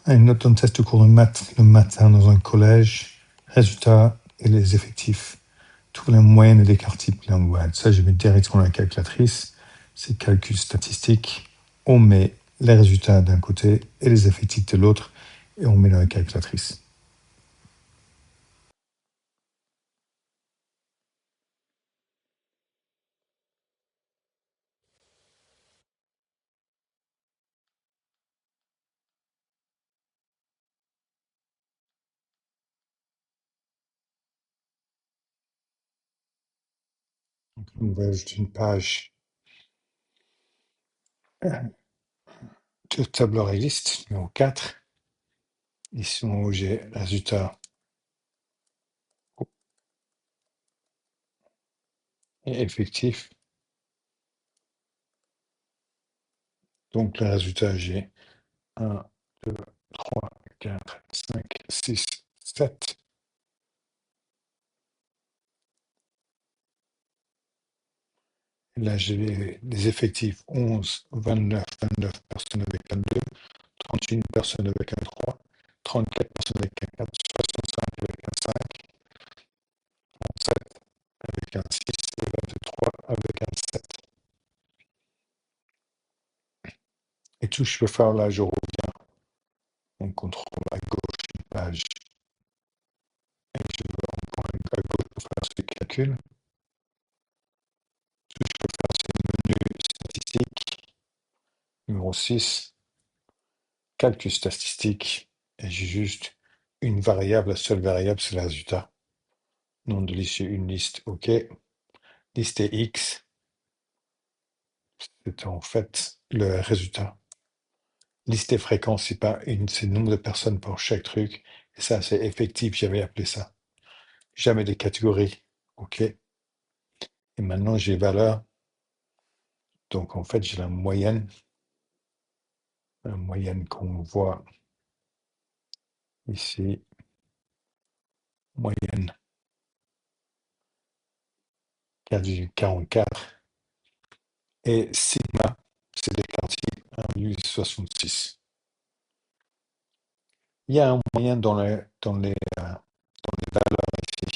Une note d'un test de cours de maths le matin dans un collège. Résultats et les effectifs. Trouver la moyenne et l'écart type. Ça, je vais directement dans la calculatrice. C'est calcul statistique. On met les résultats d'un côté et les effectifs de l'autre et on met dans la calculatrice. On va ajouter une page de tableau réaliste, numéro 4. Ici, où j'ai résultat et effectif. Donc, le résultat, j'ai 1, 2, 3, 4, 5, 6, 7. Là, j'ai les effectifs 11, 29, 29 personnes avec un 2, 31 personnes avec un 3, 34 personnes avec un 4, 65 avec un 5, 37 avec un 6 et 23 avec un 7. Et tout, je peux faire là, je reviens. On contrôle à gauche une page. Et je vais en point à gauche pour faire ce calcul. Tout, je peux faire c'est le menu statistique, numéro 6, calcul statistique. Et j'ai juste une variable, la seule variable, c'est le résultat. Nom de liste, une liste, OK. Liste X, c'est en fait le résultat. Liste et fréquence, c'est pas c'est le nombre de personnes pour chaque truc. Et ça, c'est effectif, j'avais appelé ça. Jamais des catégories. OK. Et maintenant, j'ai valeur. Donc, en fait, j'ai la moyenne qu'on voit ici. Moyenne 4,44. Et sigma, c'est l'écart type 1,66. Il y a un moyen dans les valeurs ici,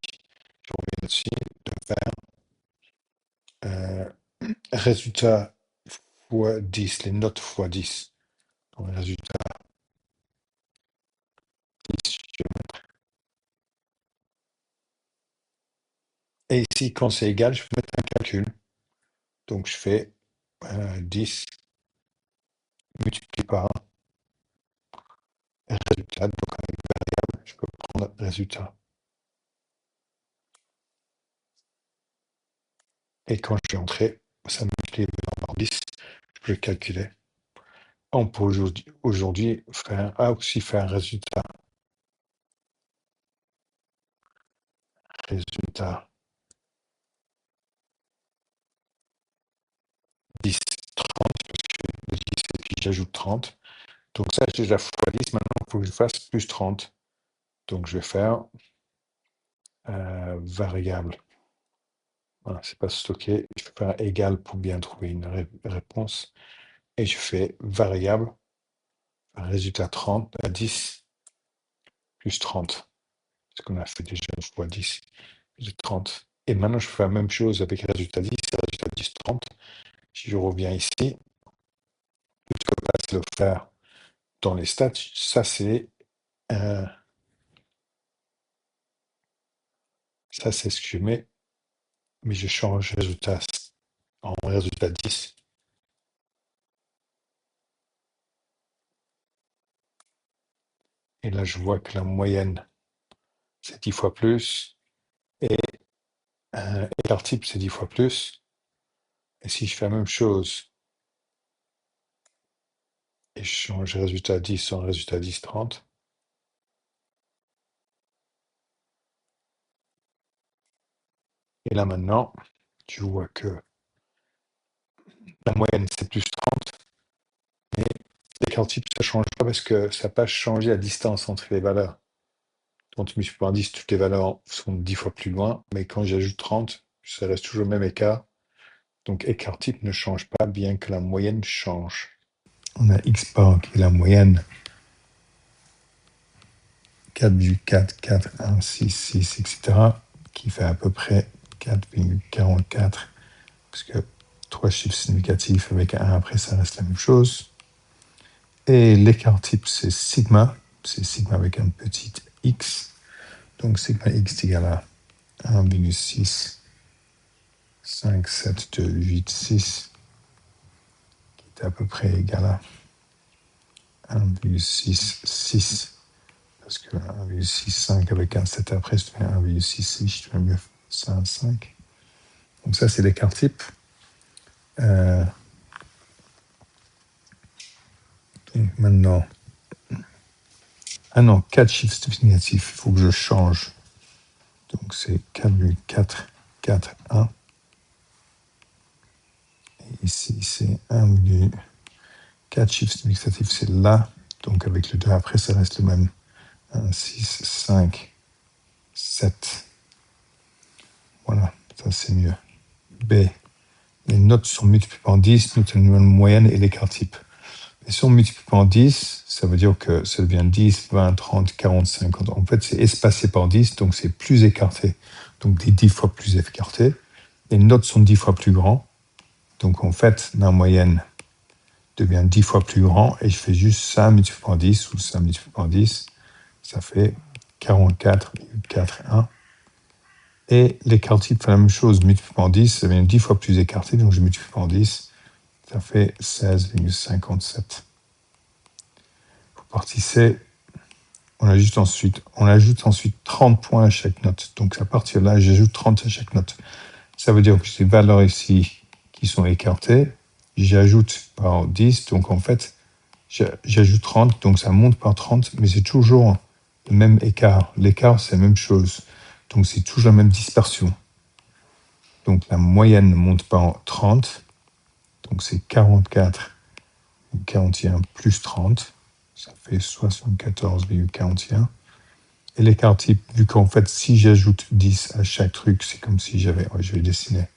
je reviens ici, de faire résultat fois 10, les notes fois 10. Donc, résultat 10, et ici, quand c'est égal, je peux mettre un calcul. Donc, je fais 10 multiplié par 1, résultat. Donc, avec variable, je peux prendre résultat. Et quand je vais entrer, ça multiplie par 10, je peux le calculer. On peut aujourd'hui aussi faire un résultat 10, 30, parce que je fais le 10 et puis j'ajoute 30. Donc ça, j'ai déjà fois 10, maintenant il faut que je fasse plus 30. Donc je vais faire variable. Voilà, c'est pas stocké. Je vais faire égal pour bien trouver une réponse. Et je fais variable, résultat 30 à 10 plus 30. Ce qu'on a fait déjà fois 10, plus 30. Et maintenant, je fais la même chose avec résultat 10 et résultat 10, 30. Si je reviens ici, tout ce que va se le faire dans les stats, euh, ça c'est ce que je mets, mais je change résultat en résultat 10. Et là, je vois que la moyenne, c'est 10 fois plus. Et écart type, c'est 10 fois plus. Et si je fais la même chose, et je change résultat 10 en résultat 10, 30, et là maintenant, tu vois que la moyenne, c'est plus 30, mais l'écart type, ça ne change pas parce que ça n'a pas changé la distance entre les valeurs. Quand tu multiplies par 10, toutes les valeurs sont 10 fois plus loin, mais quand j'ajoute 30, ça reste toujours le même écart. Donc écart type ne change pas, bien que la moyenne change. On a x bar qui est la moyenne 4,4, 4, 1, 6, 6, etc., qui fait à peu près 4,44, parce que 3 chiffres significatifs avec un 1 après, ça reste la même chose. Et l'écart type, c'est sigma avec un petit x. Donc sigma x est égal à 1,6, 5, 7, 2, 8, 6, qui est à peu près égal à 1,6, 6, parce que 1,65 avec un 7 après, je fais 1,66, je fais mieux ça à 5. Donc ça, c'est l'écart type. Donc maintenant, non, 4 chiffres significatifs, il faut que je change. Donc c'est 4,4, 4, 1. Et ici, c'est 1,4 chiffres significatifs, c'est là. Donc avec le 2 après, ça reste le même. 1, 6, 5, 7. Voilà, ça c'est mieux. B. Les notes sont multipliées par 10, note moyenne et l'écart type. Elles sont multipliées par 10, ça veut dire que ça devient 10, 20, 30, 40, 50. En fait, c'est espacé par 10, donc c'est plus écarté. Donc des 10 fois plus écarté. Les notes sont 10 fois plus grands. Donc en fait, la moyenne devient 10 fois plus grand et je fais juste ça multiplié par 10 ou ça multiplié par 10. Ça fait 44,41. Et l'écart type fait la même chose, multiplié par 10, ça devient 10 fois plus écarté, donc je multiplie par 10, ça fait 16,57. Pour partie C, on ajoute ensuite 30 points à chaque note. Donc à partir de là, j'ajoute 30 à chaque note. Ça veut dire que ces valeurs ici qui sont écartées, j'ajoute par 10, donc en fait, j'ajoute 30, donc ça monte par 30, mais c'est toujours le même écart. L'écart, c'est la même chose. Donc c'est toujours la même dispersion. Donc la moyenne monte par 30, donc c'est 44,41 plus 30, ça fait 74,41. Et l'écart type, vu qu'en fait, si j'ajoute 10 à chaque truc, c'est comme si je vais dessiner.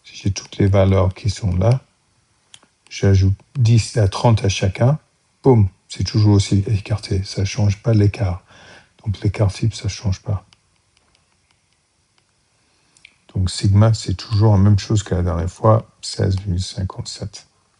Si j'ai toutes les valeurs qui sont là, j'ajoute 10 à 30 à chacun, boum, c'est toujours aussi écarté. Ça ne change pas l'écart. Donc l'écart type, ça ne change pas. Donc sigma, c'est toujours la même chose que la dernière fois, 16,57.